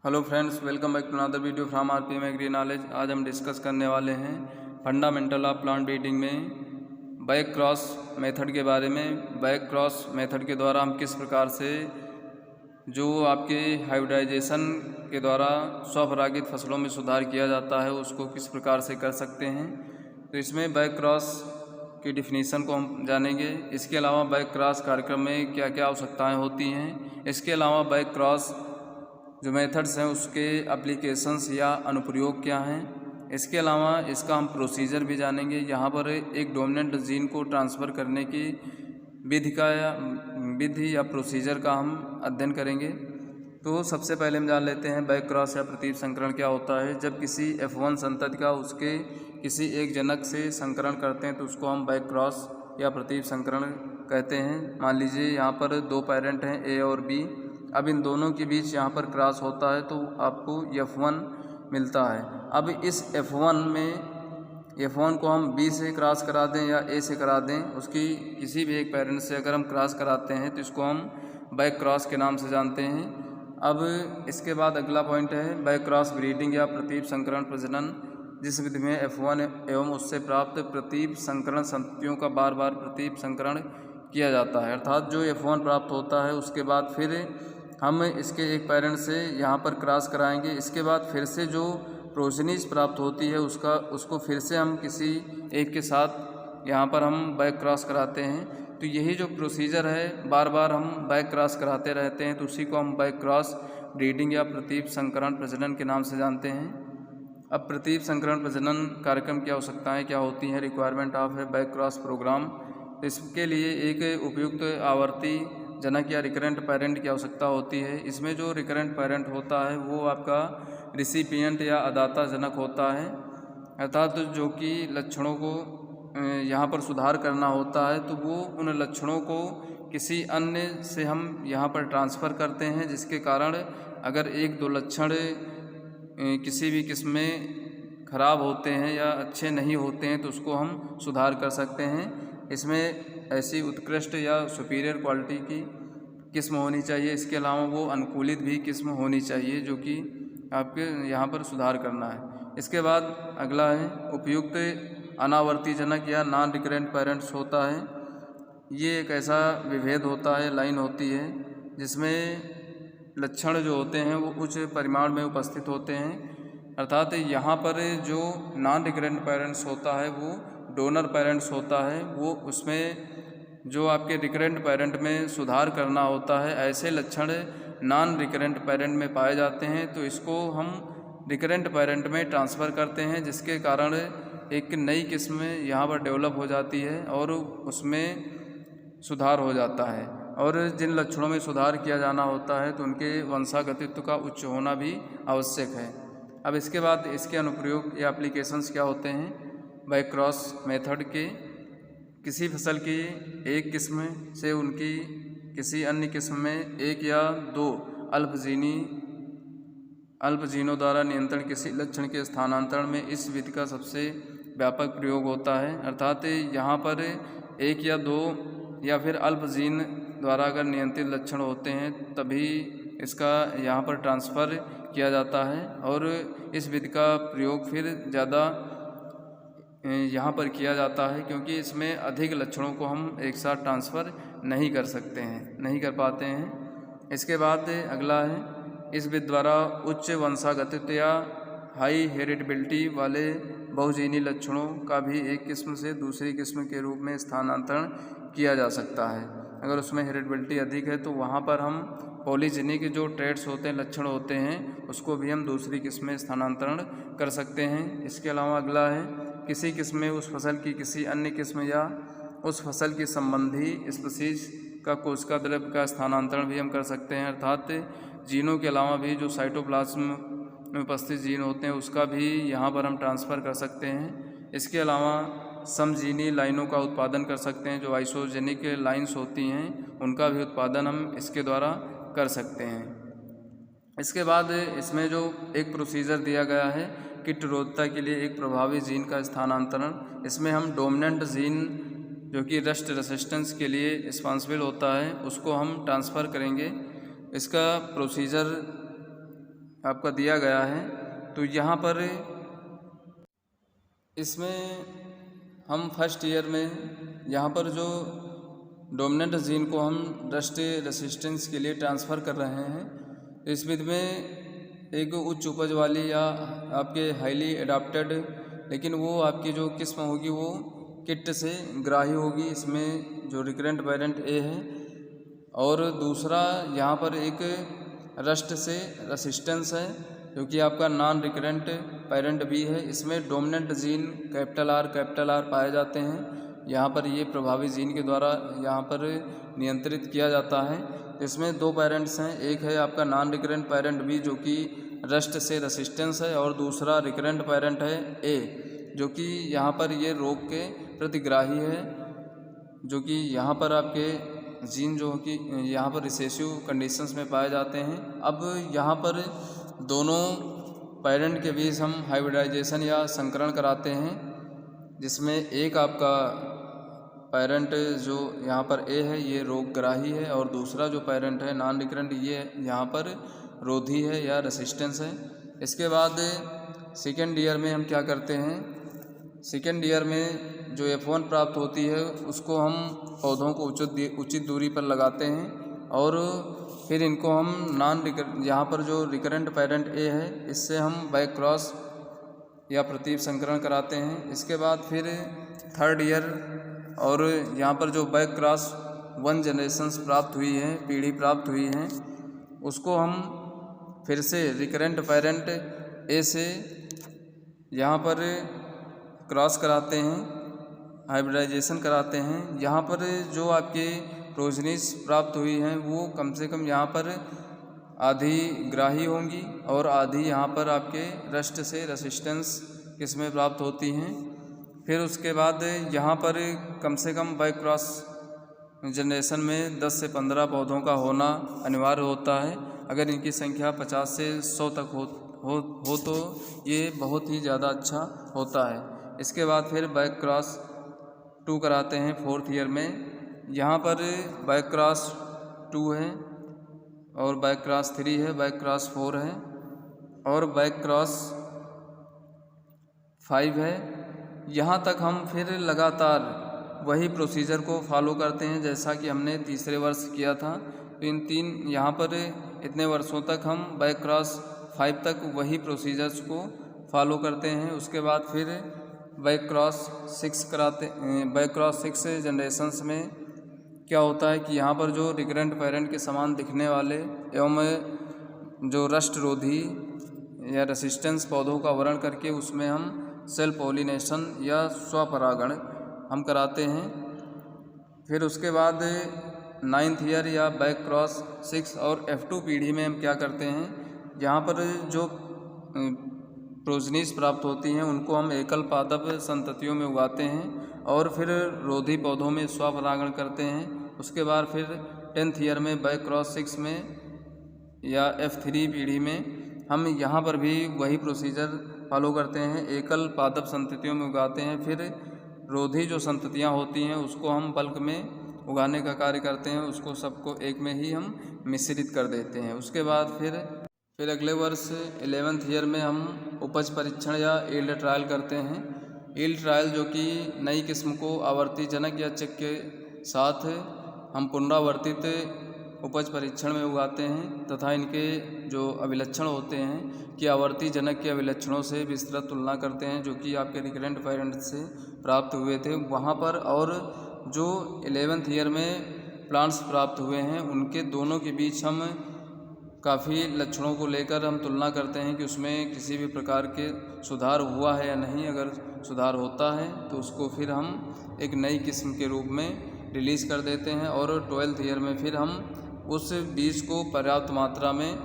Hello friends, welcome back to another video from RPM agri knowledge. आज हम discuss करने वाले हैं फंडामेंटल ऑफ प्लांट ब्रीडिंग में बैक क्रॉस मेथड के बारे में। बैक क्रॉस मेथड के द्वारा हम किस प्रकार से जो आपके हाइब्रिडाइजेशन के द्वारा स्वपरागित फसलों में सुधार किया जाता है उसको किस प्रकार से कर सकते हैं। तो इसमें बैक क्रॉस की डिफिनीसन को हम जानेंगे। इसके अलावा बैक क्रॉस कार्यक्रम में क्या क्या आवश्यकताएँ होती हैं। इसके अलावा बैक क्रॉस जो मेथड्स हैं उसके एप्लीकेशंस या अनुप्रयोग क्या हैं। इसके अलावा इसका हम प्रोसीजर भी जानेंगे। यहाँ पर एक डोमिनेंट जीन को ट्रांसफ़र करने की विधि या प्रोसीजर का हम अध्ययन करेंगे। तो सबसे पहले हम जान लेते हैं बैक क्रॉस या प्रतीप संकरण क्या होता है। जब किसी F1 संतति का उसके किसी एक जनक से संकरण करते हैं तो उसको हम बैक क्रॉस या प्रतीप संकरण कहते हैं। मान लीजिए यहाँ पर दो पेरेंट हैं A और B। अब इन दोनों के बीच यहाँ पर क्रॉस होता है तो आपको F1 मिलता है। अब इस F1 को हम B से क्रॉस करा दें या A से करा दें, उसकी किसी भी एक पेरेंट से अगर हम क्रॉस कराते हैं तो इसको हम बैक क्रॉस के नाम से जानते हैं। अब इसके बाद अगला पॉइंट है बैक क्रॉस ब्रीडिंग या प्रतीप संकरण प्रजनन। जिस विधि में F1 एवं उससे प्राप्त प्रतीप संकरण संततियों का बार बार प्रतीप संकरण किया जाता है, अर्थात जो F1 प्राप्त होता है उसके बाद फिर हम इसके एक पेरेंट से यहाँ पर क्रॉस कराएंगे। इसके बाद फिर से जो प्रोजेनीज प्राप्त होती है उसको फिर से हम किसी एक के साथ यहाँ पर हम बैक क्रॉस कराते हैं। तो यही जो प्रोसीजर है बार बार हम बैक क्रॉस कराते रहते हैं, तो उसी को हम बैक क्रॉस ब्रीडिंग या प्रतीप संकरण प्रजनन के नाम से जानते हैं। अब प्रतीप संकरण प्रजनन कार्यक्रम की आवश्यकताएँ क्या होती हैं। Requirement of a back cross program. इसके लिए एक उपयुक्त आवर्ती जनक या रिकरेंट पेरेंट की आवश्यकता होती है। इसमें जो रिकरेंट पेरेंट होता है वो आपका रिसिपिएंट या अदाता जनक होता है, अर्थात जो कि लक्षणों को यहाँ पर सुधार करना होता है तो वो उन लक्षणों को किसी अन्य से हम यहाँ पर ट्रांसफ़र करते हैं, जिसके कारण अगर एक दो लक्षण किसी भी किस्म में ख़राब होते हैं या अच्छे नहीं होते हैं तो उसको हम सुधार कर सकते हैं। इसमें ऐसी उत्कृष्ट या सुपीरियर क्वालिटी की किस्म होनी चाहिए। इसके अलावा वो अनुकूलित भी किस्म होनी चाहिए जो कि आपके यहाँ पर सुधार करना है। इसके बाद अगला है उपयुक्त अनावर्ती जनक या नॉन रिकरेंट पेरेंट्स होता है। ये एक ऐसा विभेद होता है, लाइन होती है जिसमें लक्षण जो होते हैं वो उच्च परिमाण में उपस्थित होते हैं, अर्थात यहाँ पर जो नॉन रिकरेंट पेरेंट्स होता है वो डोनर पेरेंट्स होता है। वो उसमें जो आपके रिकरेंट पेरेंट में सुधार करना होता है, ऐसे लक्षण नॉन रिकरेंट पेरेंट में पाए जाते हैं तो इसको हम रिकरेंट पेरेंट में ट्रांसफ़र करते हैं, जिसके कारण एक नई किस्म यहाँ पर डेवलप हो जाती है और उसमें सुधार हो जाता है। और जिन लक्षणों में सुधार किया जाना होता है तो उनके वंशागतित्व का उच्च होना भी आवश्यक है। अब इसके बाद इसके अनुप्रयोग या एप्लीकेशंस क्या होते हैं। बैक क्रॉस मेथड के किसी फसल की एक किस्म से उनकी किसी अन्य किस्म में एक या दो अल्पजीनों द्वारा नियंत्रण किसी लक्षण के स्थानांतरण में इस विधि का सबसे व्यापक प्रयोग होता है, अर्थात यहाँ पर एक या दो या फिर अल्पजीन द्वारा अगर नियंत्रित लक्षण होते हैं तभी इसका यहाँ पर ट्रांसफ़र किया जाता है। और इस विधि का प्रयोग फिर ज़्यादा यहाँ पर किया जाता है क्योंकि इसमें अधिक लक्षणों को हम एक साथ ट्रांसफ़र नहीं कर पाते हैं। इसके बाद अगला है इस विधि द्वारा उच्च वंशागतित्व या हाई हेरिडिबिलिटी वाले बहुजीनी लक्षणों का भी एक किस्म से दूसरी किस्म के रूप में स्थानांतरण किया जा सकता है। अगर उसमें हेरिडिबिलिटी अधिक है तो वहाँ पर हम पॉलीजेनिक जो ट्रेट्स होते हैं, लक्षण होते हैं, उसको भी हम दूसरी किस्म में स्थानांतरण कर सकते हैं। इसके अलावा अगला है किसी किस्म में उस फसल की किसी अन्य किस्म या उस फसल की संबंधी स्पीशीज का कोशिका द्रव्य का स्थानांतरण भी हम कर सकते हैं, अर्थात जीनों के अलावा भी जो साइटोप्लाज्म में उपस्थित जीन होते हैं उसका भी यहाँ पर हम ट्रांसफ़र कर सकते हैं। इसके अलावा समजीनी लाइनों का उत्पादन कर सकते हैं, जो आइसोजेनिक लाइन्स होती हैं उनका भी उत्पादन हम इसके द्वारा कर सकते हैं। इसके बाद इसमें जो एक प्रोसीजर दिया गया है कीट रोधता के लिए एक प्रभावी जीन का स्थानांतरण, इसमें हम डोमिनेंट जीन जो कि रस्ट रेसिस्टेंस के लिए रिस्पॉन्सिबल होता है उसको हम ट्रांसफ़र करेंगे। इसका प्रोसीजर आपका दिया गया है। तो यहाँ पर इसमें हम फर्स्ट ईयर में यहाँ पर जो डोमिनेंट जीन को हम रस्ट रेसिस्टेंस के लिए ट्रांसफ़र कर रहे हैं, इस विधि में एक उच्च उपज वाली या आपके हाईली एडाप्टेड, लेकिन वो आपकी जो किस्म होगी वो किट से ग्राही होगी। इसमें जो रिकरेंट पेरेंट ए है, और दूसरा यहाँ पर एक रस्ट से रेसिस्टेंस है जो कि आपका नॉन रिकरेंट पेरेंट बी है। इसमें डोमिनेंट जीन कैपिटल आर पाए जाते हैं। यहाँ पर ये प्रभावी जीन के द्वारा यहाँ पर नियंत्रित किया जाता है। इसमें दो पेरेंट्स हैं, एक है आपका नॉन रिकरेंट पेरेंट बी जो कि रस्ट से रेसिस्टेंस है, और दूसरा रिकरेंट पेरेंट है ए जो कि यहाँ पर ये रोग के प्रतिग्राही है, जो कि यहाँ पर आपके जीन जो कि यहाँ पर रिसेसिव कंडीशंस में पाए जाते हैं। अब यहाँ पर दोनों पेरेंट के बीच हम हाइब्रिडाइजेशन या संकरण कराते हैं, जिसमें एक आपका पेरेंट जो यहाँ पर ए है ये रोगग्राही है, और दूसरा जो पेरेंट है नॉन रिकरेंट ये यहाँ पर रोधी है या रेसिस्टेंस है। इसके बाद सेकेंड ईयर में हम क्या करते हैं, सेकेंड ईयर में जो F1 प्राप्त होती है उसको हम पौधों को उचित दूरी पर लगाते हैं, और फिर इनको हम यहाँ पर जो रिकरेंट पेरेंट ए है इससे हम बैक क्रॉस या प्रतीप संकरण कराते हैं। इसके बाद फिर थर्ड ईयर, और यहाँ पर जो बैक क्रॉस 1 जनरेशन्स प्राप्त हुई हैं, पीढ़ी प्राप्त हुई हैं, उसको हम फिर से रिकरेंट पेरेंट ए से यहाँ पर क्रॉस कराते हैं, हाइब्रिडाइजेशन कराते हैं। यहाँ पर जो आपके प्रोजनीज प्राप्त हुई हैं वो कम से कम यहाँ पर आधी ग्राही होंगी, और आधी यहाँ पर आपके रस्ट से रेसिस्टेंस किस्में प्राप्त होती हैं। फिर उसके बाद यहाँ पर कम से कम बैक क्रॉस जनरेशन में 10 से 15 पौधों का होना अनिवार्य होता है। अगर इनकी संख्या 50 से 100 तक हो तो ये बहुत ही ज़्यादा अच्छा होता है। इसके बाद फिर बैक क्रॉस 2 कराते हैं फोर्थ ईयर में। यहाँ पर बैक क्रॉस 2 है, और बैक क्रॉस 3 है, बैक क्रॉस 4 है, और बैक क्रॉस 5 है। यहाँ तक हम फिर लगातार वही प्रोसीजर को फॉलो करते हैं जैसा कि हमने तीसरे वर्ष किया था। इन यहाँ पर इतने वर्षों तक हम बैक क्रॉस 5 तक वही प्रोसीजर्स को फॉलो करते हैं। उसके बाद फिर बैक क्रॉस 6 कराते। बैक क्रॉस 6 जनरेशन्स में क्या होता है कि यहाँ पर जो रिकरेंट पेरेंट के समान दिखने वाले एवं जो रस्ट रोधी या रेसिस्टेंस पौधों का वर्ण करके उसमें हम सेल्फ पॉलिनेशन या स्वपरागण हम कराते हैं। फिर उसके बाद 9th ईयर या बैक क्रॉस 6 और F2 पीढ़ी में हम क्या करते हैं, यहाँ पर जो प्रोजनीज प्राप्त होती हैं उनको हम एकल पादप संततियों में उगाते हैं, और फिर रोधी पौधों में स्वपरागण करते हैं। उसके बाद फिर 10th ईयर में बैक क्रॉस 6 में या F3 पीढ़ी में हम यहाँ पर भी वही प्रोसीजर फॉलो करते हैं, एकल पादप संततियों में उगाते हैं। फिर रोधी जो संततियाँ होती हैं उसको हम बल्क में उगाने का कार्य करते हैं, उसको सबको एक में ही हम मिश्रित कर देते हैं। उसके बाद फिर अगले वर्ष 11th ईयर में हम उपज परीक्षण या यील्ड ट्रायल करते हैं। यील्ड ट्रायल जो कि नई किस्म को आवर्ती जनक या चेक के साथ हम पुनरावर्तित उपज परीक्षण में उगाते हैं, तथा इनके जो अभिलक्षण होते हैं कि आवर्ती जनक के अभिलक्षणों से विस्तृत तुलना करते हैं जो कि आपके रिकरेंट पेरेंट से प्राप्त हुए थे वहाँ पर, और जो 11th ईयर में प्लांट्स प्राप्त हुए हैं उनके दोनों के बीच हम काफ़ी लक्षणों को लेकर हम तुलना करते हैं कि उसमें किसी भी प्रकार के सुधार हुआ है या नहीं। अगर सुधार होता है तो उसको फिर हम एक नई किस्म के रूप में रिलीज़ कर देते हैं, और 12th ईयर में फिर हम उस बीज को पर्याप्त मात्रा में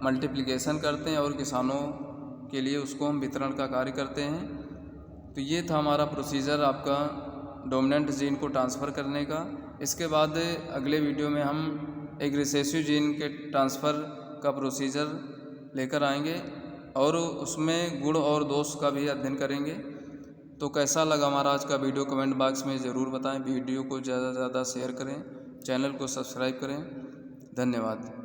मल्टीप्लिकेशन करते हैं और किसानों के लिए उसको हम वितरण का कार्य करते हैं। तो ये था हमारा प्रोसीजर आपका डोमिनेंट जीन को ट्रांसफ़र करने का। इसके बाद अगले वीडियो में हम एक रिसेसिव जीन के ट्रांसफ़र का प्रोसीजर लेकर आएंगे, और उसमें गुण और दोष का भी अध्ययन करेंगे। तो कैसा लगा हमारा आज का वीडियो कमेंट बॉक्स में ज़रूर बताएं। वीडियो को ज़्यादा से ज़्यादा शेयर करें, चैनल को सब्सक्राइब करें। धन्यवाद।